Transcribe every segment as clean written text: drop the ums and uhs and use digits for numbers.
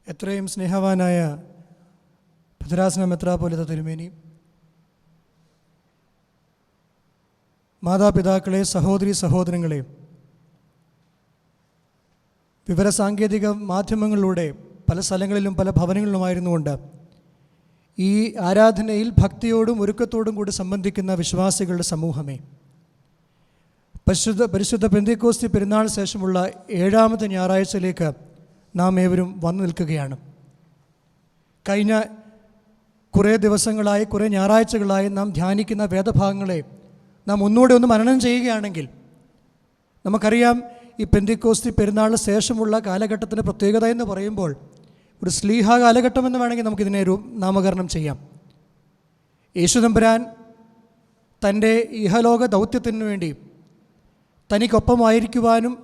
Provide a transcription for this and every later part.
എത്രയും സ്നേഹവാനായ ഭദ്രാസന മെത്രാപ്പോലീത്ത തിരുമേനി, മാതാപിതാക്കളെ, സഹോദരി സഹോദരങ്ങളെ, വിവരസാങ്കേതിക മാധ്യമങ്ങളിലൂടെ പല സ്ഥലങ്ങളിലും പല ഭവനങ്ങളിലുമായിരുന്നുകൊണ്ട് ഈ ആരാധനയിൽ ഭക്തിയോടും ഒരുക്കത്തോടും കൂടി സംബന്ധിക്കുന്ന വിശ്വാസികളുടെ സമൂഹമേ, പരിശുദ്ധ പെന്തക്കോസ്തി പെരുന്നാൾ ശേഷമുള്ള 7ാമത്തെ ഞായറാഴ്ചയിലേക്ക് നാം ഏവരും വന്നു നിൽക്കുകയാണ്. കഴിഞ്ഞ കുറേ ദിവസങ്ങളായി, കുറേ ഞായറാഴ്ചകളായി നാം ധ്യാനിക്കുന്ന വേദഭാഗങ്ങളെ നാം ഒന്നുകൂടെ ഒന്ന് മനനം ചെയ്യുകയാണെങ്കിൽ നമുക്കറിയാം, ഈ പെന്തക്കോസ്തി പെരുന്നാളിന് ശേഷമുള്ള കാലഘട്ടത്തിൻ്റെ പ്രത്യേകത എന്ന് പറയുമ്പോൾ ഒരു സ്ലീഹ കാലഘട്ടമെന്ന് വേണമെങ്കിൽ നമുക്കിതിനെ നാമകരണം ചെയ്യാം. യേശുതമ്പുരാൻ തൻ്റെ ഇഹലോക ദൗത്യത്തിനു വേണ്ടി തനിക്കൊപ്പമായിരിക്കുവാനും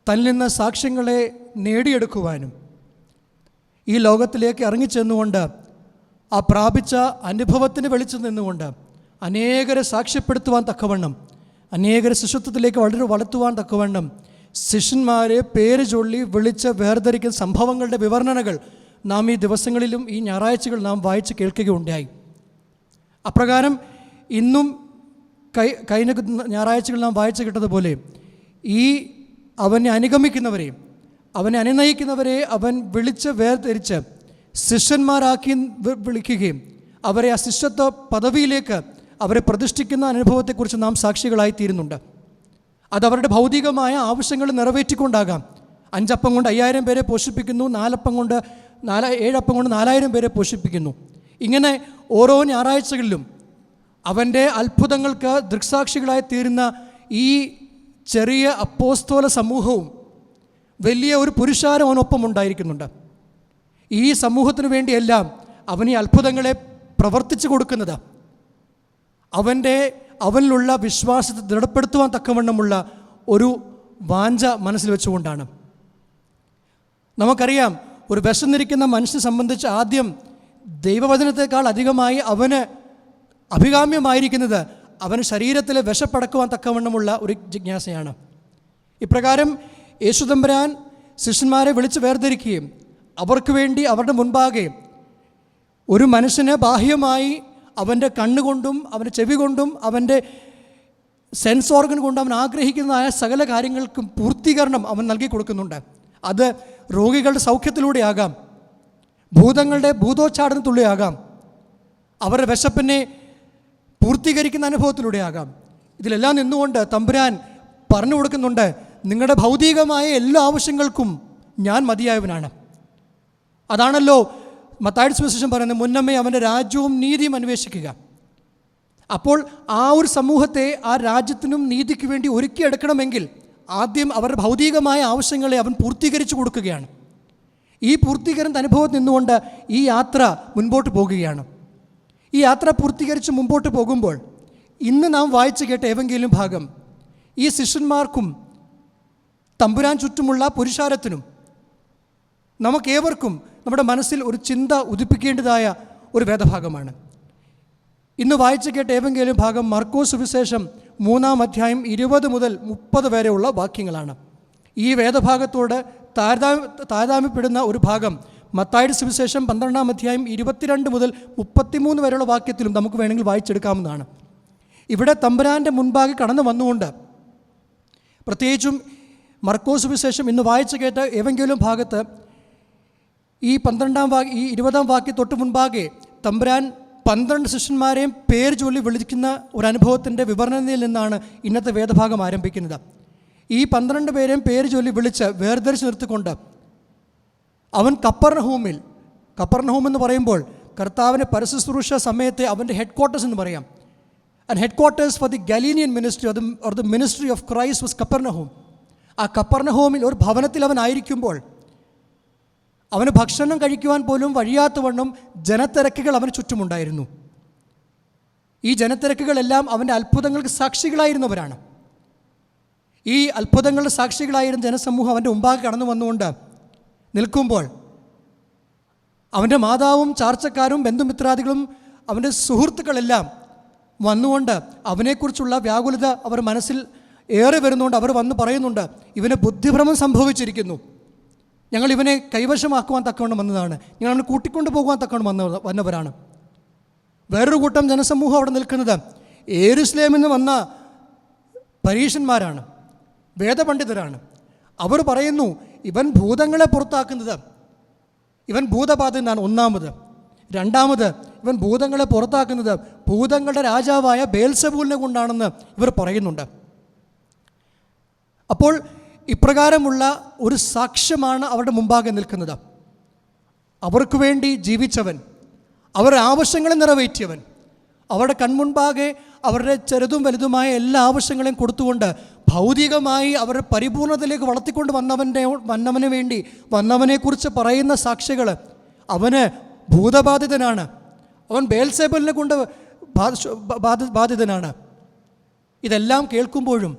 തന്നിൽ നിന്ന് സാക്ഷ്യങ്ങളെ നേടിയെടുക്കുവാനും ഈ ലോകത്തിലേക്ക് ഇറങ്ങിച്ചെന്നുകൊണ്ട് ആ പ്രാപിച്ച അനുഭവത്തിന് വെളിച്ചം നിന്നുകൊണ്ട് അനേകരെ സാക്ഷ്യപ്പെടുത്തുവാൻ തക്കവണ്ണം, അനേകരെ ശിഷ്യത്വത്തിലേക്ക് വളർത്തുവാൻ തക്കവണ്ണം ശിഷ്യന്മാരെ പേര് ചൊല്ലി വിളിച്ച് വേർതിരിക്കുന്ന സംഭവങ്ങളുടെ വിവരണകൾ നാം ഈ ദിവസങ്ങളിലും ഈ ഞായറാഴ്ചകൾ നാം വായിച്ച് കേൾക്കുകയുണ്ടായി. അപ്രകാരം ഇന്നും കഴിഞ്ഞ ഞായറാഴ്ചകൾ നാം വായിച്ചു കിട്ടതുപോലെ ഈ അവനെ അനുഗമിക്കുന്നവരെ, അവനെ അനുനയിക്കുന്നവരെ അവൻ വിളിച്ച് വേർതിരിച്ച് ശിഷ്യന്മാരാക്കി വിളിക്കുകയും അവരെ ആ ശിഷ്യത്വ പദവിയിലേക്ക് അവരെ പ്രതിഷ്ഠിക്കുന്ന അനുഭവത്തെക്കുറിച്ച് നാം സാക്ഷികളായിത്തീരുന്നുണ്ട്. അതവരുടെ ഭൗതികമായ ആവശ്യങ്ങൾ നിറവേറ്റിക്കൊണ്ടാകാം. 5 അപ്പം കൊണ്ട് 5000 പേരെ പോഷിപ്പിക്കുന്നു, 7 അപ്പം കൊണ്ട് 4000 പേരെ പോഷിപ്പിക്കുന്നു. ഇങ്ങനെ ഓരോ ഞായറാഴ്ചകളിലും അവൻ്റെ അത്ഭുതങ്ങൾക്ക് ദൃക്സാക്ഷികളായി തീരുന്ന ഈ ചെറിയ അപ്പോസ്തോല സമൂഹവും വലിയ ഒരു പുരുഷാരം അവനൊപ്പം ഉണ്ടായിരിക്കുന്നുണ്ട്. ഈ സമൂഹത്തിനു വേണ്ടിയെല്ലാം അവൻ ഈ അത്ഭുതങ്ങളെ പ്രവർത്തിച്ചു കൊടുക്കുന്നത് അവനിലുള്ള വിശ്വാസത്തെ ദൃഢപ്പെടുത്തുവാൻ തക്കവണ്ണമുള്ള ഒരു വാഞ്ച മനസ്സിൽ വെച്ചുകൊണ്ടാണ്. നമുക്കറിയാം, ഒരു വിശന്നിരിക്കുന്ന മനുഷ്യനെ സംബന്ധിച്ച് ആദ്യം ദൈവവചനത്തെക്കാൾ അധികമായി അവന് അഭികാമ്യമായിരിക്കുന്നത് അവന് ശരീരത്തിലെ വിശപ്പടക്കുവാൻ തക്കവണ്ണമുള്ള ഒരു ജിജ്ഞാസയാണ്. ഇപ്രകാരം യേശുതമ്പുരാൻ ശിഷ്യന്മാരെ വിളിച്ച് വേർതിരിക്കുകയും അവർക്ക് വേണ്ടി അവരുടെ മുൻപാകെ ഒരു മനുഷ്യന് ബാഹ്യമായി അവൻ്റെ കണ്ണുകൊണ്ടും അവൻ്റെ ചെവി കൊണ്ടും അവൻ്റെ സെൻസ് ഓർഗൻ കൊണ്ടും അവൻ ആഗ്രഹിക്കുന്നതായ സകല കാര്യങ്ങൾക്കും പൂർത്തീകരണം അവൻ നൽകി കൊടുക്കുന്നുണ്ട്. അത് രോഗികളുടെ സൗഖ്യത്തിലൂടെയാകാം, ഭൂതങ്ങളുടെ ഭൂതോച്ചാടനത്തിലൂടെയാകാം, അവരുടെ വിശപ്പിനെ പൂർത്തീകരിക്കുന്ന അനുഭവത്തിലൂടെയാകാം. ഇതിലെല്ലാം നിന്നുകൊണ്ട് തമ്പുരാൻ പറഞ്ഞു കൊടുക്കുന്നുണ്ട്, നിങ്ങളുടെ ഭൗതികമായ എല്ലാ ആവശ്യങ്ങൾക്കും ഞാൻ മതിയായവനാണ്. അതാണല്ലോ മത്തായിയുടെ സുവിശേഷം പറയുന്നത്, മുന്നമേ അവൻ്റെ രാജ്യവും നീതിയും അന്വേഷിക്കുക. അപ്പോൾ ആ ഒരു സമൂഹത്തെ ആ രാജ്യത്തിനും നീതിക്ക് വേണ്ടി ഒരുക്കിയെടുക്കണമെങ്കിൽ ആദ്യം അവരുടെ ഭൗതികമായ ആവശ്യങ്ങളെ അവൻ പൂർത്തീകരിച്ചു കൊടുക്കുകയാണ്. ഈ പൂർത്തീകരണ അനുഭവത്തിൽ നിന്നുകൊണ്ട് ഈ യാത്ര മുൻപോട്ട് പോകുകയാണ്. ഈ യാത്ര പൂർത്തീകരിച്ച് മുമ്പോട്ട് പോകുമ്പോൾ ഇന്ന് നാം വായിച്ചു കേട്ട ഏവെങ്കിലും ഭാഗം ഈ ശിഷ്യന്മാർക്കും തമ്പുരാൻ ചുറ്റുമുള്ള പുരുഷാരത്തിനും നമുക്കേവർക്കും നമ്മുടെ മനസ്സിൽ ഒരു ചിന്ത ഉദിപ്പിക്കേണ്ടതായ ഒരു വേദഭാഗമാണ്. ഇന്ന് വായിച്ചു കേട്ട ഏവെങ്കിലും ഭാഗം മർക്കോസ് സുവിശേഷം 3-ാം അധ്യായം 20 മുതൽ 30 വരെയുള്ള വാക്യങ്ങളാണ്. ഈ വേദഭാഗത്തോട് താരതമ്യപ്പെടുന്ന ഒരു ഭാഗം മത്തായിയുടെ സുവിശേഷം 12-ാം അധ്യായം 22 മുതൽ 33 വരെയുള്ള വാക്യത്തിലും നമുക്ക് വേണമെങ്കിൽ വായിച്ചെടുക്കാവുന്നതാണ്. ഇവിടെ തമ്പുരാൻ്റെ മുൻപാകെ കടന്നു വന്നുകൊണ്ട്, പ്രത്യേകിച്ചും മർക്കോസ് സുവിശേഷം ഇന്ന് വായിച്ചു കേട്ട ഏവെങ്കിലും ഭാഗത്ത് ഈ 20-ാം വാക്യം തൊട്ട് മുൻപാകെ തമ്പുരാൻ 12 ശിഷ്യന്മാരെയും പേര് ചൊല്ലി വിളിക്കുന്ന ഒരു അനുഭവത്തിൻ്റെ വിവരണയിൽ നിന്നാണ് ഇന്നത്തെ വേദഭാഗം ആരംഭിക്കുന്നത്. ഈ 12 പേരെയും പേര് ചൊല്ലി വിളിച്ച് വേർതിരിച്ച് നിർത്തിക്കൊണ്ട് അവൻ കപ്പർനഹൂം എന്ന് പറയുമ്പോൾ കർത്താവിൻ്റെ പരശുശ്രൂഷ സമയത്തെ അവൻ്റെ ഹെഡ് ക്വാർട്ടേഴ്സ് എന്ന് പറയാം. And headquarters for the Galilean ministry or the ministry of Christ was Capernaum. ആ കപ്പർനഹൂമിൽ ഒരു ഭവനത്തിൽ അവനായിരിക്കുമ്പോൾ അവന് ഭക്ഷണം കഴിക്കുവാൻ പോലും വഴിയാത്തവണ്ണം ജനത്തിരക്കുകൾ അവന് ചുറ്റുമുണ്ടായിരുന്നു. ഈ ജനത്തിരക്കുകളെല്ലാം അവൻ്റെ അത്ഭുതങ്ങൾക്ക് സാക്ഷികളായിരുന്നവരാണ്. ഈ അത്ഭുതങ്ങളുടെ സാക്ഷികളായിരുന്ന ജനസമൂഹം അവൻ്റെ മുമ്പാകെ കടന്നു വന്നുകൊണ്ട് നിൽക്കുമ്പോൾ അവൻ്റെ മാതാവും ചാർച്ചക്കാരും ബന്ധുമിത്രാദികളും അവൻ്റെ സുഹൃത്തുക്കളെല്ലാം വന്നുകൊണ്ട് അവനെക്കുറിച്ചുള്ള വ്യാകുലത അവർ മനസ്സിൽ ഏറെ വരുന്നുണ്ട്. അവർ വന്ന് പറയുന്നുണ്ട്, ഇവന് ബുദ്ധിഭ്രമം സംഭവിച്ചിരിക്കുന്നു. ഞങ്ങൾ ഇവനെ കൈവശമാക്കുവാൻ തക്കവണ്ണം വന്നതാണ്, ഞങ്ങൾ അവനെ കൂട്ടിക്കൊണ്ടു പോകുവാൻ തക്കവണ്ണം വന്നവരാണ്. വേറൊരു കൂട്ടം ജനസമൂഹം അവിടെ നിൽക്കുന്നത് യെരൂശലേമിൽ നിന്ന് വന്ന പരീശന്മാരാണ്, വേദപണ്ഡിതരാണ്. അവർ പറയുന്നു ഇവൻ ഭൂതങ്ങളെ പുറത്താക്കുന്നത്, ഇവൻ ഭൂതബാധിതനാണ്. ഒന്നാമത്. രണ്ടാമത്, ഇവൻ ഭൂതങ്ങളെ പുറത്താക്കുന്നത് ഭൂതങ്ങളുടെ രാജാവായ ബേൽസെബൂലിനെ കൊണ്ടാണെന്ന് ഇവർ പറയുന്നുണ്ട്. അപ്പോൾ ഇപ്രകാരമുള്ള ഒരു സാക്ഷ്യമാണ് അവരുടെ മുമ്പാകെ നിൽക്കുന്നത്. അവർക്ക് വേണ്ടി ജീവിച്ചവൻ, അവരുടെ ആവശ്യങ്ങളെ നിറവേറ്റിയവൻ, അവരുടെ കൺമുൻപാകെ അവരുടെ ചെറുതും വലുതുമായ എല്ലാ ആവശ്യങ്ങളെയും കൊടുത്തുകൊണ്ട് ഭൗതികമായി അവരുടെ പരിപൂർണതയിലേക്ക് വളർത്തിക്കൊണ്ട് വന്നവനെക്കുറിച്ച് പറയുന്ന സാക്ഷികൾ അവന് ഭൂതബാധിതനാണ്, അവൻ ബേൽസെബൂലിനെ കൊണ്ട് ബാധിതനാണ്. ഇതെല്ലാം കേൾക്കുമ്പോഴും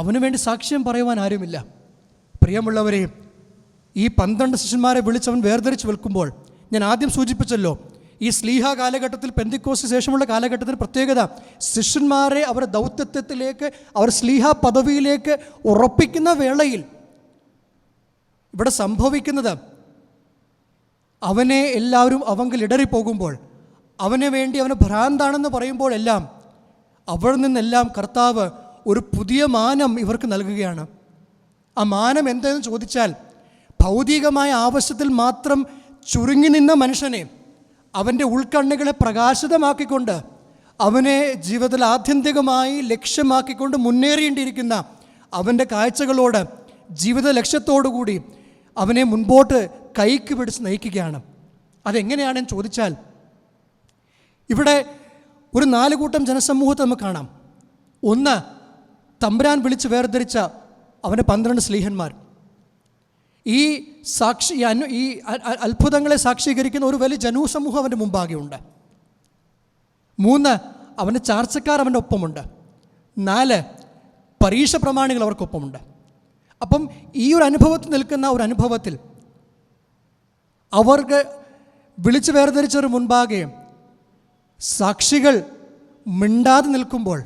അവന് വേണ്ടി സാക്ഷ്യം പറയുവാൻ ആരുമില്ല. പ്രിയമുള്ളവരെ, ഈ 12 ശിഷ്യന്മാരെ വിളിച്ചവൻ വേർതിരിച്ച് വിൽക്കുമ്പോൾ ഞാൻ ആദ്യം സൂചിപ്പിച്ചല്ലോ, ഈ സ്ലീഹ കാലഘട്ടത്തിൽ, പെന്തിക്കോസ്തിന് ശേഷമുള്ള കാലഘട്ടത്തിന് പ്രത്യേകത ശിഷ്യന്മാരെ അവരുടെ ദൗത്യത്വത്തിലേക്ക്, അവർ സ്ലീഹ പദവിയിലേക്ക് ഉറപ്പിക്കുന്ന വേളയിൽ ഇവിടെ സംഭവിക്കുന്നത്, അവനെ എല്ലാവരും അവങ്കിൽ ഇടറിപ്പോകുമ്പോൾ, അവന് വേണ്ടി അവന് ഭ്രാന്താണെന്ന് പറയുമ്പോഴെല്ലാം അവിടെ നിന്നെല്ലാം കർത്താവ് ഒരു പുതിയ മാനം ഇവർക്ക് നൽകുകയാണ്. ആ മാനം എന്തെന്ന് ചോദിച്ചാൽ, ഭൗതികമായ ആവശ്യത്തിൽ മാത്രം ചുരുങ്ങി നിന്ന മനുഷ്യനെ അവൻ്റെ ഉൾക്കണ്ണുകളെ പ്രകാശിതമാക്കിക്കൊണ്ട് അവനെ ജീവിതത്തിൽ ആത്യന്തികമായി ലക്ഷ്യമാക്കിക്കൊണ്ട് മുന്നേറിയേണ്ടിയിരിക്കുന്ന അവൻ്റെ കാഴ്ചകളോട്, ജീവിത ലക്ഷ്യത്തോടുകൂടി അവനെ മുൻപോട്ട് കൈക്ക് പിടിച്ച് നയിക്കുകയാണ്. അതെങ്ങനെയാണെന്ന് ചോദിച്ചാൽ, ഇവിടെ ഒരു 4 കൂട്ടം ജനസമൂഹത്തെ നമുക്ക് കാണാം. ഒന്ന്, തമ്പുരാൻ വിളിച്ച് വേർതിരിച്ച അവൻ്റെ 12 സ്ലീഹന്മാർ. ഈ അത്ഭുതങ്ങളെ സാക്ഷീകരിക്കുന്ന ഒരു വലിയ ജനസമൂഹം അവൻ്റെ മുമ്പാകെ ഉണ്ട്. 3, അവൻ്റെ ചാർച്ചക്കാർ അവൻ്റെ ഒപ്പമുണ്ട്. 4, പരീക്ഷ പ്രമാണികൾ അവർക്കൊപ്പമുണ്ട്. അപ്പം ഈ ഒരു അനുഭവത്തിൽ നിൽക്കുന്ന ഒരു അനുഭവത്തിൽ അവർക്ക് വിളിച്ച് വേർതിരിച്ചവർ മുൻപാകെ സാക്ഷികൾ മിണ്ടാതെ നിൽക്കുമ്പോൾ,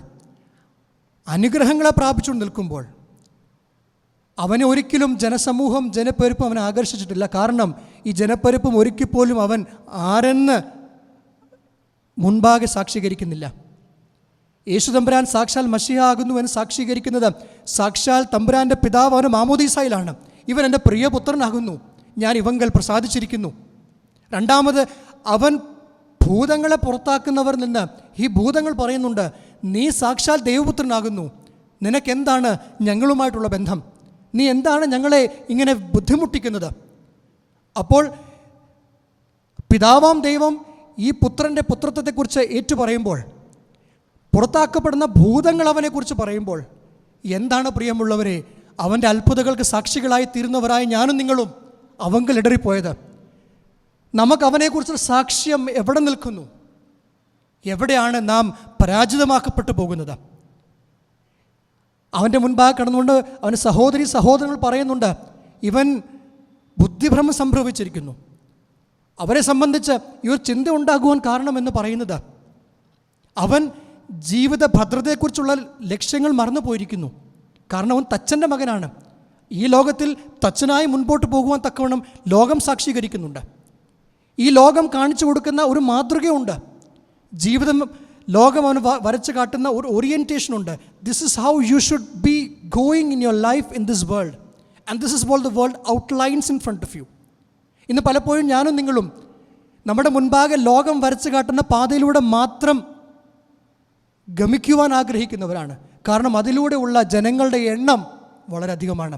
അനുഗ്രഹങ്ങളെ പ്രാപിച്ചുകൊണ്ട് നിൽക്കുമ്പോൾ, അവനെ ഒരിക്കലും ജനസമൂഹം, ജനപ്പെരുപ്പം അവനെ ആകർഷിച്ചിട്ടില്ല. കാരണം ഈ ജനപ്പെരുപ്പം ഒരിക്കൽപ്പോലും അവൻ ആരെന്ന് മുൻപാകെ സാക്ഷീകരിക്കുന്നില്ല. യേശു തമ്പുരാൻ സാക്ഷാൽ മശിഹ ആകുന്നു എന്ന് സാക്ഷീകരിക്കുന്നത് സാക്ഷാൽ തമ്പുരാൻ്റെ പിതാവ് അവന് മാമോദീസായിലാണ്. ഇവൻ എൻ്റെ പ്രിയപുത്രനാകുന്നു, ഞാൻ ഇവങ്കൽ പ്രസാദിച്ചിരിക്കുന്നു. രണ്ടാമത്, അവൻ ഭൂതങ്ങളെ പുറത്താക്കുന്നവർ നിന്ന് ഈ ഭൂതങ്ങൾ പറയുന്നുണ്ട്, നീ സാക്ഷാൽ ദൈവപുത്രനാകുന്നു, നിനക്കെന്താണ് ഞങ്ങളുമായിട്ടുള്ള ബന്ധം, നീ എന്താണ് ഞങ്ങളെ ഇങ്ങനെ ബുദ്ധിമുട്ടിക്കുന്നത്? അപ്പോൾ പിതാവാം ദൈവം ഈ പുത്രൻ്റെ പുത്രത്വത്തെക്കുറിച്ച് ഏറ്റുപറയുമ്പോൾ, പുറത്താക്കപ്പെടുന്ന ഭൂതങ്ങൾ അവനെക്കുറിച്ച് പറയുമ്പോൾ, എന്താണ് പ്രിയമുള്ളവരെ, അവൻ്റെ അത്ഭുതങ്ങൾക്ക് സാക്ഷികളായി തീരുന്നവരായ ഞാനും നിങ്ങളും അവങ്കൽ ഇടറിപ്പോയത്. നമുക്ക് അവനെക്കുറിച്ചുള്ള സാക്ഷ്യം എവിടെ നിൽക്കുന്നു? എവിടെയാണ് നാം പരാജിതമാക്കപ്പെട്ടു പോകുന്നത്? അവൻ്റെ മുൻപാകെ കടന്നുകൊണ്ട് അവൻ്റെ സഹോദരങ്ങൾ പറയുന്നുണ്ട്, ഇവൻ ബുദ്ധിഭ്രമം സംഭവിച്ചിരിക്കുന്നു. അവരെ സംബന്ധിച്ച് ഈ ഒരു ചിന്ത ഉണ്ടാകുവാൻ കാരണമെന്ന് പറയുന്നത്, അവൻ ജീവിത ഭദ്രതയെക്കുറിച്ചുള്ള ലക്ഷ്യങ്ങൾ മറന്നു പോയിരിക്കുന്നു. കാരണം അവൻ തച്ചൻ്റെ മകനാണ്. ഈ ലോകത്തിൽ തച്ചനായി മുൻപോട്ട് പോകുവാൻ തക്കവണ്ണം ലോകം സാക്ഷീകരിക്കുന്നുണ്ട്. ഈ ലോകം കാണിച്ചു കൊടുക്കുന്ന ഒരു മാതൃകയുണ്ട്. ജീവിതം ലോകം അവന് വരച്ച് കാട്ടുന്ന ഒരു ഓറിയൻറ്റേഷനുണ്ട്. This is how you should be going in your life in this world, and this is what the world outlines in front of you. ഇന്ന് പലപ്പോഴും ഞാനും നിങ്ങളും നമ്മുടെ മുൻപാകെ ലോകം വരച്ച് കാട്ടുന്ന പാതയിലൂടെ മാത്രം ഗമിക്കുവാൻ ആഗ്രഹിക്കുന്നവരാണ്. കാരണം അതിലൂടെ ഉള്ള ജനങ്ങളുടെ എണ്ണം വളരെയധികമാണ്.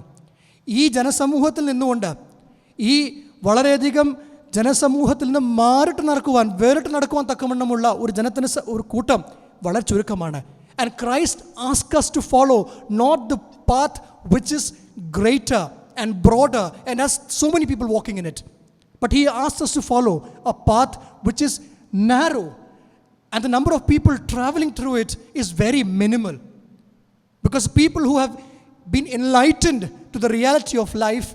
ഈ ജനസമൂഹത്തിൽ നിന്നുകൊണ്ട്, ഈ വളരെയധികം ജനസമൂഹത്തിൽ നിന്ന് വേറിട്ട് നടക്കുവാൻ തക്കവണ്ണമുള്ള ഒരു ജനത്തിന് ഒരു കൂട്ടം വളരെ ചുരുക്കമാണ്. And Christ ask us to follow not the path which is greater and broader and has so many people walking in it, but he asks us to follow a path which is narrow, and the number of people traveling through it is very minimal, because people who have been enlightened to the reality of life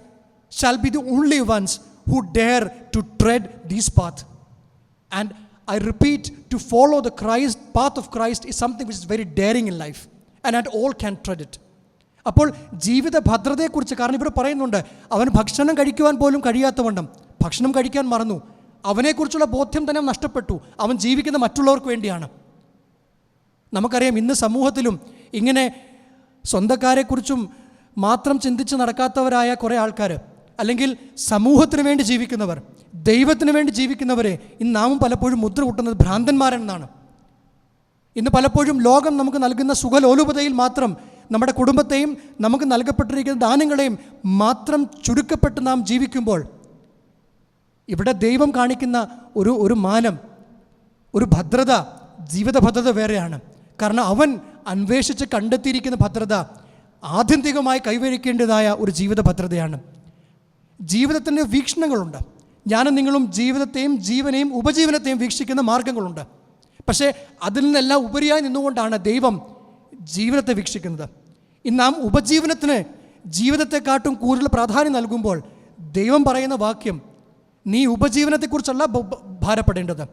shall be the only ones who dare to tread this path. And I repeat, to follow the path of Christ is something which is very daring in life, and not all can tread it. അപ്പോൾ ജീവിത ഭദ്രതയെക്കുറിച്ച്, കാരണം ഇവിടെ പറയുന്നുണ്ട് അവൻ ഭക്ഷണം കഴിക്കുവാൻ പോലും കഴിയാത്തവണ്ണം ഭക്ഷണം കഴിക്കാൻ മറന്നു. അവനെക്കുറിച്ചുള്ള ബോധ്യം തന്നെ നഷ്ടപ്പെട്ടു. അവൻ ജീവിക്കുന്ന മറ്റുള്ളവർക്ക് വേണ്ടിയാണ്. നമുക്കറിയാം ഇന്ന് സമൂഹത്തിലും ഇങ്ങനെ സ്വന്തക്കാരെക്കുറിച്ചും മാത്രം ചിന്തിച്ച് നടക്കാത്തവരായ കുറേ ആൾക്കാർ, അല്ലെങ്കിൽ സമൂഹത്തിന് വേണ്ടി ജീവിക്കുന്നവർ, ദൈവത്തിന് വേണ്ടി ജീവിക്കുന്നവരെ ഇന്ന് നാമും പലപ്പോഴും മുദ്ര കൂട്ടുന്നത് ഭ്രാന്തന്മാരെന്നാണ്. ഇന്ന് പലപ്പോഴും ലോകം നമുക്ക് നൽകുന്ന സുഖലോലുപതയിൽ മാത്രം നമ്മുടെ കുടുംബത്തെയും നമുക്ക് നൽകപ്പെട്ടിരിക്കുന്ന ദാനങ്ങളെയും മാത്രം ചുരുക്കപ്പെട്ട് നാം ജീവിക്കുമ്പോൾ ഇവിടെ ദൈവം കാണിക്കുന്ന ഒരു മാനം, ഒരു ഭദ്രത, ജീവിത ഭദ്രത വേറെയാണ്. കാരണം അവൻ അന്വേഷിച്ച് കണ്ടെത്തിയിരിക്കുന്ന ഭദ്രത ആത്യന്തികമായി കൈവരിക്കേണ്ടതായ ഒരു ജീവിത ഭദ്രതയാണ്. ജീവിതത്തിൻ്റെ വീക്ഷണങ്ങളുണ്ട്. ഞാനും നിങ്ങളും ജീവിതത്തെയും ജീവനെയും ഉപജീവനത്തെയും വീക്ഷിക്കുന്ന മാർഗങ്ങളുണ്ട്. പക്ഷേ അതിൽ നിന്നെല്ലാം ഉപരിയായി നിന്നുകൊണ്ടാണ് ദൈവം ജീവിതത്തെ വീക്ഷിക്കുന്നത്. ഇന്ന് നാം ഉപജീവനത്തിന് ജീവിതത്തെക്കാട്ടും കൂടുതൽ പ്രാധാന്യം നൽകുമ്പോൾ ദൈവം പറയുന്ന വാക്യം, നീ ഉപജീവനത്തെക്കുറിച്ചല്ല ഭാരപ്പെടേണ്ടത്,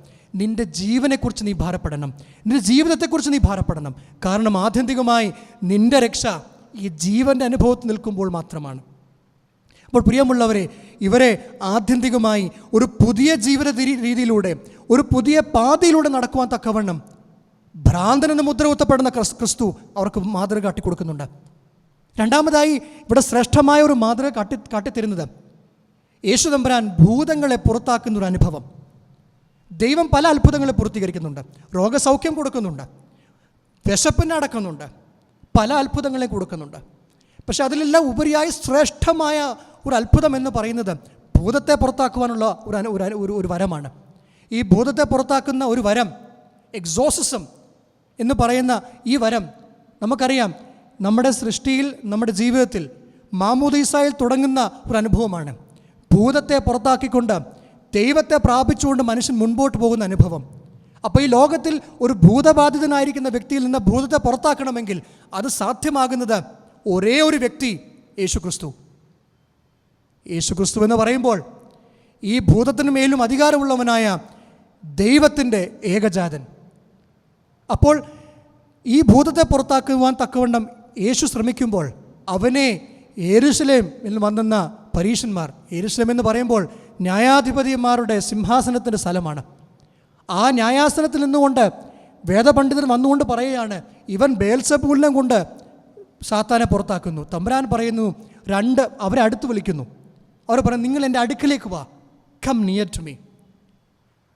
നിൻ്റെ ജീവനെക്കുറിച്ച് നീ ഭാരപ്പെടണം, നിൻ്റെ ജീവിതത്തെക്കുറിച്ച് നീ ഭാരപ്പെടണം. കാരണം ആത്യന്തികമായി നിൻ്റെ രക്ഷ ഈ ജീവൻ്റെ അനുഭവത്തിൽ നിൽക്കുമ്പോൾ മാത്രമാണ്. അപ്പോൾ പ്രിയമുള്ളവരെ, ഇവരെ ആത്യന്തികമായി ഒരു പുതിയ ജീവിത രീതിയിലൂടെ, ഒരു പുതിയ പാതയിലൂടെ നടക്കുവാൻ തക്കവണ്ണം ഭ്രാന്തനെന്ന് മുദ്ര കുത്തപ്പെടുന്ന ക്രിസ്തു അവർക്ക് മാതൃക കാട്ടിക്കൊടുക്കുന്നുണ്ട്. രണ്ടാമതായി ഇവിടെ ശ്രേഷ്ഠമായ ഒരു മാതൃക കാട്ടിത്തരുന്നത് യേശു തമ്പുരാൻ ഭൂതങ്ങളെ പുറത്താക്കുന്നൊരു അനുഭവം. ദൈവം പല അത്ഭുതങ്ങളെ പൂർത്തീകരിക്കുന്നുണ്ട്. രോഗസൗഖ്യം കൊടുക്കുന്നുണ്ട്, വിശപ്പിനെ അടക്കുന്നുണ്ട്, പല അത്ഭുതങ്ങളെ കൊടുക്കുന്നുണ്ട്. പക്ഷെ അതിലെല്ലാം ഉപരിയായി ശ്രേഷ്ഠമായ ഒരു അത്ഭുതം എന്ന് പറയുന്നത് ഭൂതത്തെ പുറത്താക്കുവാനുള്ള ഒരു വരമാണ്. ഈ ഭൂതത്തെ പുറത്താക്കുന്ന ഒരു വരം, എക്സോസിസം എന്ന് പറയുന്ന ഈ വരം നമുക്കറിയാം നമ്മുടെ സൃഷ്ടിയിൽ, നമ്മുടെ ജീവിതത്തിൽ മാമോദീസായിൽ തുടങ്ങുന്ന ഒരു അനുഭവമാണ്. ഭൂതത്തെ പുറത്താക്കിക്കൊണ്ട് ദൈവത്തെ പ്രാപിച്ചുകൊണ്ട് മനുഷ്യൻ മുൻപോട്ട് പോകുന്ന അനുഭവം. അപ്പോൾ ഈ ലോകത്തിൽ ഒരു ഭൂതബാധിതനായിരിക്കുന്ന വ്യക്തിയിൽ നിന്ന് ഭൂതത്തെ പുറത്താക്കണമെങ്കിൽ അത് സാധ്യമാകുന്നത് ഒരേ ഒരു വ്യക്തി, യേശുക്രിസ്തു. യേശുക്രിസ്തു എന്ന് പറയുമ്പോൾ ഈ ഭൂതത്തിന് മേലും അധികാരമുള്ളവനായ ദൈവത്തിൻ്റെ ഏകജാതൻ. അപ്പോൾ ഈ ഭൂതത്തെ പുറത്താക്കുവാൻ തക്കവണ്ണം യേശു ശ്രമിക്കുമ്പോൾ അവനെ യെരൂശലേമിൽ വന്നെന്ന പരീശന്മാർ, യെരൂശലേം എന്ന് പറയുമ്പോൾ ന്യായാധിപതിമാരുടെ സിംഹാസനത്തിൻ്റെ സ്ഥലമാണ്. ആ ന്യായാസനത്തിൽ നിന്നുകൊണ്ട് വേദപണ്ഡിതൻ വന്നുകൊണ്ട് പറയുകയാണ്, ഇവൻ ബേൽസെബൂലിനെ കൊണ്ട് സാത്താനെ പുറത്താക്കുന്നു. തമ്പുരാൻ പറയുന്നു, അവരെ അടുത്ത് വിളിക്കുന്നു. അവർ പറയുന്നു, നിങ്ങൾ എൻ്റെ അടുക്കിലേക്ക് വാ, കം നിയർ ടു മീ.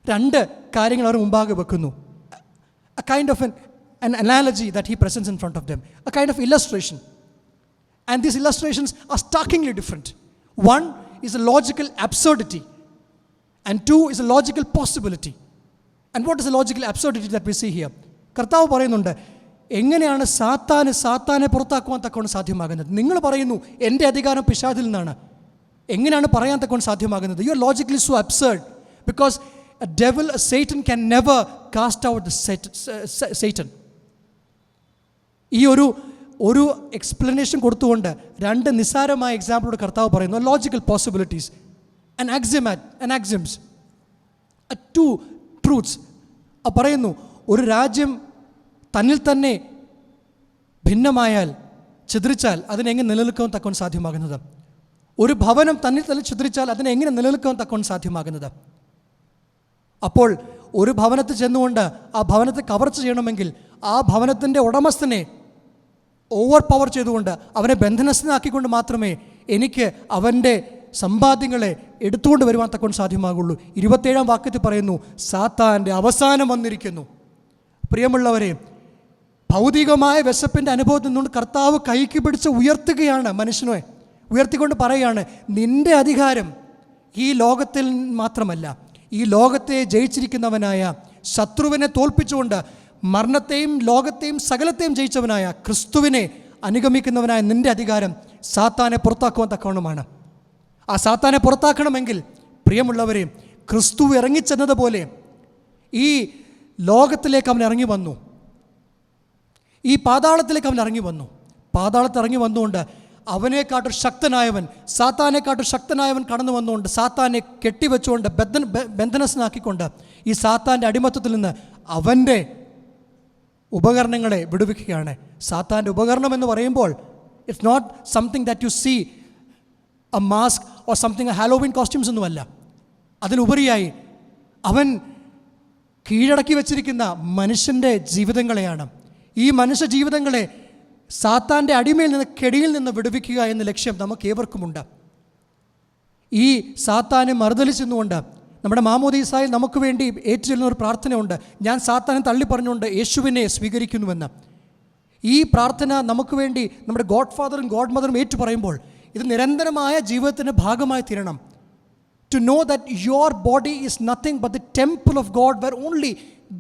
രണ്ട് കാര്യങ്ങൾ അവർ മുമ്പാകെ വെക്കുന്നു. A kind of an analogy that he presents in front of them, a kind of illustration. And these illustrations are starkly different. One is a logical absurdity and two is a logical possibility. And what is the logical absurdity that we see here? കർത്താവ് പറയുന്നുണ്ട്, എങ്ങനെയാണ് സാത്താനെ പുറത്താക്കുവാൻ തക്കവണ്ണം സാധ്യമാകുന്നത്? നിങ്ങൾ പറയുന്നു എൻ്റെ അധികാരം പിശാചിൽ നിന്നാണ്. എങ്ങനെയാണ് പറയാൻ തക്കവണ്ണം സാധ്യമാകുന്നത്? You are logically so absurd because a devil, a Satan can never cast out the Satan. ഈ ഒരു എക്സ്പ്ലനേഷൻ കൊടുത്തുകൊണ്ട് രണ്ട് നിസ്സാരമായ എക്സാമ്പിളോട് കർത്താവ് പറയുന്നു, logical possibilities and axioms, to truths. പറയുന്നു, ഒരു രാജ്യം തന്നിൽ തന്നെ ഭിന്നമായാൽ, ചിതറിച്ചാൽ അതിനെങ്ങനെ നിലനിൽക്കാൻ തക്കവണ്ണം സാധ്യമാകുന്നത്? ഒരു ഭവനം തന്നിൽ തന്നെ ചിതറിച്ചാൽ അതിനെങ്ങനെ നിലനിൽക്കാൻ തക്കവണ്ണം സാധ്യമാകുന്നത്? അപ്പോൾ ഒരു ഭവനത്തിൽ ചെന്നുകൊണ്ട് ആ ഭവനത്തെ കവർച്ച ചെയ്യണമെങ്കിൽ ആ ഭവനത്തിൻ്റെ ഉടമസ്ഥനെ ഓവർ പവർ ചെയ്തുകൊണ്ട് അവനെ ബന്ധനസ്ഥനാക്കിക്കൊണ്ട് മാത്രമേ എനിക്ക് അവൻ്റെ സമ്പാദ്യങ്ങളെ എടുത്തുകൊണ്ട് വരുവാൻ തക്കൊണ്ട് സാധ്യമാകുള്ളൂ. 27-ാം വാക്യത്തിൽ പറയുന്നു, സാത്താൻ്റെ അവസാനം വന്നിരിക്കുന്നു. പ്രിയമുള്ളവരെ, ഭൗതികമായ വിശപ്പിൻ്റെ അനുഭവത്തിൽ നിന്നുകൊണ്ട് കർത്താവ് കൈക്ക് പിടിച്ച് ഉയർത്തുകയാണ്, മനുഷ്യനെ ഉയർത്തിക്കൊണ്ട് പറയുകയാണ്, നിൻ്റെ അധികാരം ഈ ലോകത്തിൽ മാത്രമല്ല, ഈ ലോകത്തെ ജയിച്ചിരിക്കുന്നവനായ, ശത്രുവിനെ തോൽപ്പിച്ചുകൊണ്ട് മരണത്തെയും ലോകത്തെയും സകലത്തെയും ജയിച്ചവനായ ക്രിസ്തുവിനെ അനുഗമിക്കുന്നവനായ നിൻ്റെ അധികാരം സാത്താനെ പുറത്താക്കുവാൻ തക്കവണ്ണമാണ്. ആ സാത്താനെ പുറത്താക്കണമെങ്കിൽ പ്രിയമുള്ളവരെ, ക്രിസ്തു ഇറങ്ങിച്ചെന്നതുപോലെ ഈ ലോകത്തിലേക്ക് അവൻ ഇറങ്ങി വന്നു, ഈ പാതാളത്തിലേക്ക് അവൻ ഇറങ്ങി വന്നു. പാതാളത്തിൽ ഇറങ്ങി വന്നുകൊണ്ട് അവനെക്കാട്ടൊരു ശക്തനായവൻ, സാത്താനെക്കാട്ടൊരു ശക്തനായവൻ കടന്നു വന്നുകൊണ്ട് സാത്താനെ കെട്ടിവെച്ചുകൊണ്ട് ബന്ധനസ്ഥനാക്കിക്കൊണ്ട് ഈ സാത്താൻ്റെ അടിമത്തത്തിൽ നിന്ന് അവൻ്റെ ഉപകരണങ്ങളെ വിടുവിക്കുകയാണ്. സാത്താൻ്റെ ഉപകരണം എന്ന് പറയുമ്പോൾ it's not something that you see a mask or something Halloween costumes ഒന്നുമല്ല. അതിലുപരിയായി അവൻ കീഴടക്കി വച്ചിരിക്കുന്ന മനുഷ്യൻ്റെ ജീവിതങ്ങളെയാണ്. ഈ മനുഷ്യ ജീവിതങ്ങളെ സാത്താൻ്റെ അടിമയിൽ നിന്ന്, കെടിയിൽ നിന്ന് വിടുവിക്കുക എന്ന ലക്ഷ്യം നമുക്ക് ഏവർക്കുമുണ്ട്. ഈ സാത്താനെ മറുതലിച്ചെന്നുകൊണ്ട് നമ്മുടെ മാമോദീസായിൽ നമുക്ക് വേണ്ടി ഏറ്റുചൊല്ലുന്ന ഒരു പ്രാർത്ഥനയുണ്ട്. ഞാൻ സാത്താനെ തള്ളി പറഞ്ഞുകൊണ്ട് യേശുവിനെ സ്വീകരിക്കുന്നുവെന്ന്. ഈ പ്രാർത്ഥന നമുക്ക് വേണ്ടി നമ്മുടെ ഗോഡ് ഫാദറും ഗോഡ് മദറും ഏറ്റു പറയുമ്പോൾ ഇത് നിരന്തരമായ ജീവിതത്തിൻ്റെ ഭാഗമായി തീരണം. To know that your body is nothing but the temple of God where only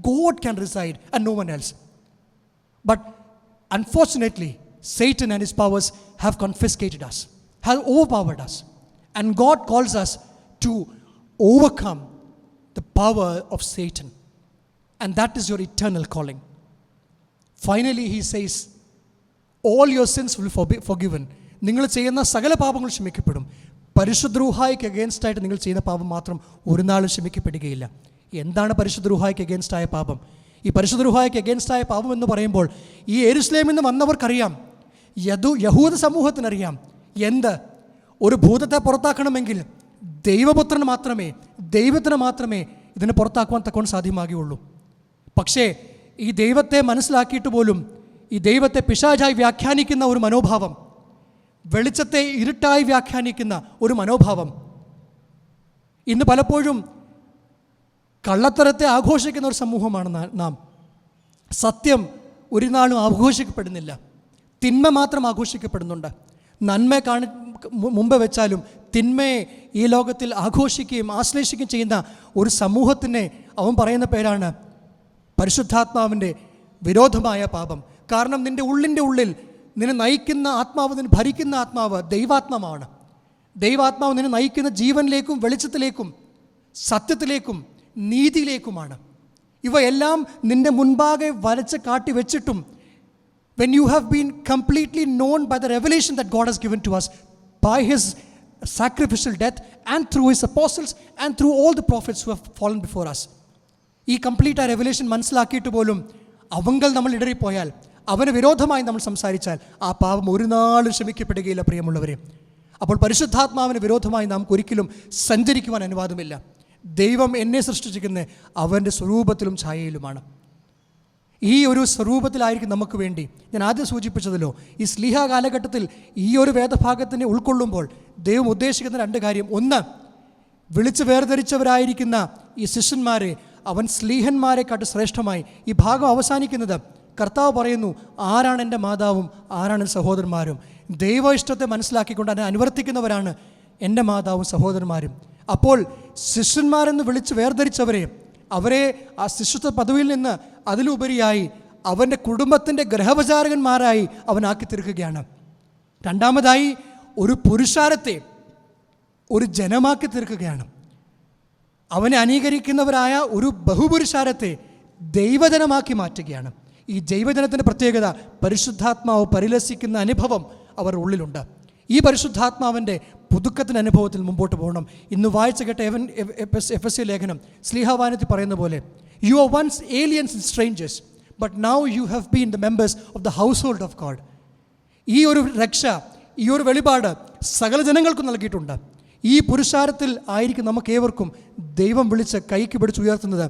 God can reside and no one else. But unfortunately, Satan and his powers have confiscated us, have overpowered us. And God calls us to overcome the power of Satan. And that is your eternal calling. Finally, he says, all your sins will be forgiven. നിങ്ങൾ ചെയ്യുന്ന സകല പാപങ്ങൾ ക്ഷമിക്കപ്പെടും. പരിശുദ്ധ റൂഹായ്ക്ക് against ആയിട്ട് നിങ്ങൾ ചെയ്യുന്ന പാപം മാത്രം ഒരു നാളും ക്ഷമിക്കപ്പെടുകയില്ല. എന്താണ് പരിശുദ്ധ റൂഹായ്ക്ക് അഗേൻസ്റ്റ് ആയ പാപം? ഈ പരിശുദ്ധ റൂഹായ്ക്ക് അഗേൻസ്റ്റ് ആയ പാപം എന്ന് പറയുമ്പോൾ ഈ യെരുശലേമിൽ നിന്ന് വന്നവർക്കറിയാം, യഹൂദ സമൂഹത്തിനറിയാം, എന്ത് ഒരു ഭൂതത്തെ പുറത്താക്കണമെങ്കിൽ ദൈവപുത്രന് മാത്രമേ, ദൈവത്തിന് മാത്രമേ ഇതിനെ പുറത്താക്കുവാൻ തക്കവണ്ണം സാധ്യമാകുകയുള്ളൂ. പക്ഷേ ഈ ദൈവത്തെ മനസ്സിലാക്കിയിട്ട് പോലും ഈ ദൈവത്തെ പിശാചായി വ്യാഖ്യാനിക്കുന്ന ഒരു മനോഭാവം, വെളിച്ചത്തെ ഇരുട്ടായി വ്യാഖ്യാനിക്കുന്ന ഒരു മനോഭാവം, ഇന്ന് പലപ്പോഴും കള്ളത്തരത്തെ ആഘോഷിക്കുന്ന ഒരു സമൂഹമാണ് നാം. സത്യം ഒരു നാളും ആഘോഷിക്കപ്പെടുന്നില്ല, തിന്മ മാത്രം ആഘോഷിക്കപ്പെടുന്നുണ്ട്. നന്മ മുമ്പ് വെച്ചാലും തിന്മയെ ഈ ലോകത്തിൽ ആഘോഷിക്കുകയും ആശ്ലേഷിക്കുകയും ചെയ്യുന്ന ഒരു സമൂഹത്തിനെ അവൻ പറയുന്ന പേരാണ് പരിശുദ്ധാത്മാവിൻ്റെ വിരോധമായ പാപം. കാരണം നിൻ്റെ ഉള്ളിൽ നിന്നെ നയിക്കുന്ന ആത്മാവ്, നിന്നെ ഭരിക്കുന്ന ആത്മാവ് ദൈവാത്മാവാണ്. ദൈവാത്മാവ് നിന്നെ നയിക്കുന്ന ജീവനിലേക്കും വെളിച്ചത്തിലേക്കും സത്യത്തിലേക്കും നീതിയിലേക്കുമാണ്. ഇവയെല്ലാം നിൻ്റെ മുൻപാകെ വരച്ച് കാട്ടി വെച്ചിട്ടും when you have been completely known by the revelation that God has given to us by his sacrificial death and through his apostles and through all the prophets who have fallen before us, ഈ complete ആ revelation മനസ്സിലാക്കിയിട്ട് പോലും അവങ്കൽ നമ്മൾ ഇടറിപ്പോയാൽ, അവന് വിരോധമായി നമ്മൾ സംസാരിച്ചാൽ ആ പാപം ഒരു നാളും ക്ഷമിക്കപ്പെടുകയില്ല പ്രിയമുള്ളവരെ. അപ്പോൾ പരിശുദ്ധാത്മാവിന് വിരോധമായി നാം ഒരിക്കലും സഞ്ചരിക്കുവാൻ അനുവാദമില്ല. ദൈവം എന്നെ സൃഷ്ടിച്ചിരിക്കുന്നത് അവൻ്റെ സ്വരൂപത്തിലും ഛായയിലുമാണ്. ഈ ഒരു സ്വരൂപത്തിലായിരിക്കും നമുക്ക് വേണ്ടി, ഞാൻ ആദ്യം സൂചിപ്പിച്ചതല്ലോ, ഈ സ്ലീഹ കാലഘട്ടത്തിൽ ഈ ഒരു വേദഭാഗത്തിനെ ഉൾക്കൊള്ളുമ്പോൾ ദൈവം ഉദ്ദേശിക്കുന്ന രണ്ട് കാര്യം. ഒന്ന്, വിളിച്ച് വേർതിരിച്ചവരായിരിക്കുന്ന ഈ ശിഷ്യന്മാരെ അവൻ സ്ലീഹന്മാരെക്കാട്ട് ശ്രേഷ്ഠമായി. ഈ ഭാഗം അവസാനിക്കുന്നത് കർത്താവ് പറയുന്നു, ആരാണ് എൻ്റെ മാതാവും ആരാണ് സഹോദരന്മാരും? ദൈവ ഇഷ്ടത്തെ മനസ്സിലാക്കിക്കൊണ്ട് അതിനെ അനുവർത്തിക്കുന്നവരാണ് എൻ്റെ മാതാവും സഹോദരന്മാരും. അപ്പോൾ ശിഷ്യന്മാരെന്ന് വിളിച്ച് വേർതിരിച്ചവരെ, അവരെ ആ ശിഷ്യത്വ പദവിയിൽ നിന്ന് അതിലുപരിയായി അവൻ്റെ കുടുംബത്തിൻ്റെ ഗ്രഹപചാരകന്മാരായി അവനാക്കി തീർക്കുകയാണ്. രണ്ടാമതായി ഒരു പുരുഷാരത്തെ ഒരു ജനമാക്കി തീർക്കുകയാണ്. അവനെ അംഗീകരിക്കുന്നവരായ ഒരു ബഹുപുരുഷാരത്തെ ദൈവജനമാക്കി മാറ്റുകയാണ്. ഈ ദൈവജനത്തിൻ്റെ പ്രത്യേകത, പരിശുദ്ധാത്മാവ് പരിലസിക്കുന്ന അനുഭവം അവരുടെ ഉള്ളിലുണ്ട്. ഈ പരിശുദ്ധാത്മാവിൻ്റെ പുതുക്കത്തിൻ്റെ അനുഭവത്തിൽ മുമ്പോട്ട് പോകണം. ഇന്ന് വായിച്ച കേട്ട എഫെസ്യ ലേഖനം സ്ലീഹാവാനത്തിൽ പറയുന്ന പോലെ, you are once aliens and strangers but now you have been the members of the household of God. ഈ ഒരു രക്ഷ, ഈ ഒരു വെളിപാട് സകല ജനങ്ങൾക്കും നൽകിയിട്ടുണ്ട്. ഈ പുരുഷാരത്തിൽ ആയിരിക്കും നമുക്കേവർക്കും ദൈവം വിളിച്ച് കൈക്ക് പിടിച്ച് ഉയർത്തുന്നത്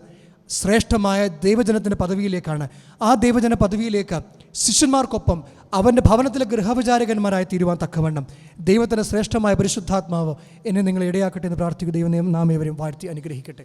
ശ്രേഷ്ഠമായ ദൈവജനത്തിൻ്റെ പദവിയിലേക്കാണ്. ആ ദൈവജന പദവിയിലേക്ക് ശിഷ്യന്മാർക്കൊപ്പം അവൻ്റെ ഭവനത്തിലെ ഗൃഹവിചാരകന്മാരായി തീരുവാൻ തക്കവണ്ണം ദൈവത്തിൻ്റെ ശ്രേഷ്ഠമായ പരിശുദ്ധാത്മാവ് എന്നെ നിങ്ങളെ ഇടയാക്കട്ടെ എന്ന് പ്രാർത്ഥിക്കുക. ദൈവം നാം ഏവരെയും വാഴ്ത്തി അനുഗ്രഹിക്കട്ടെ.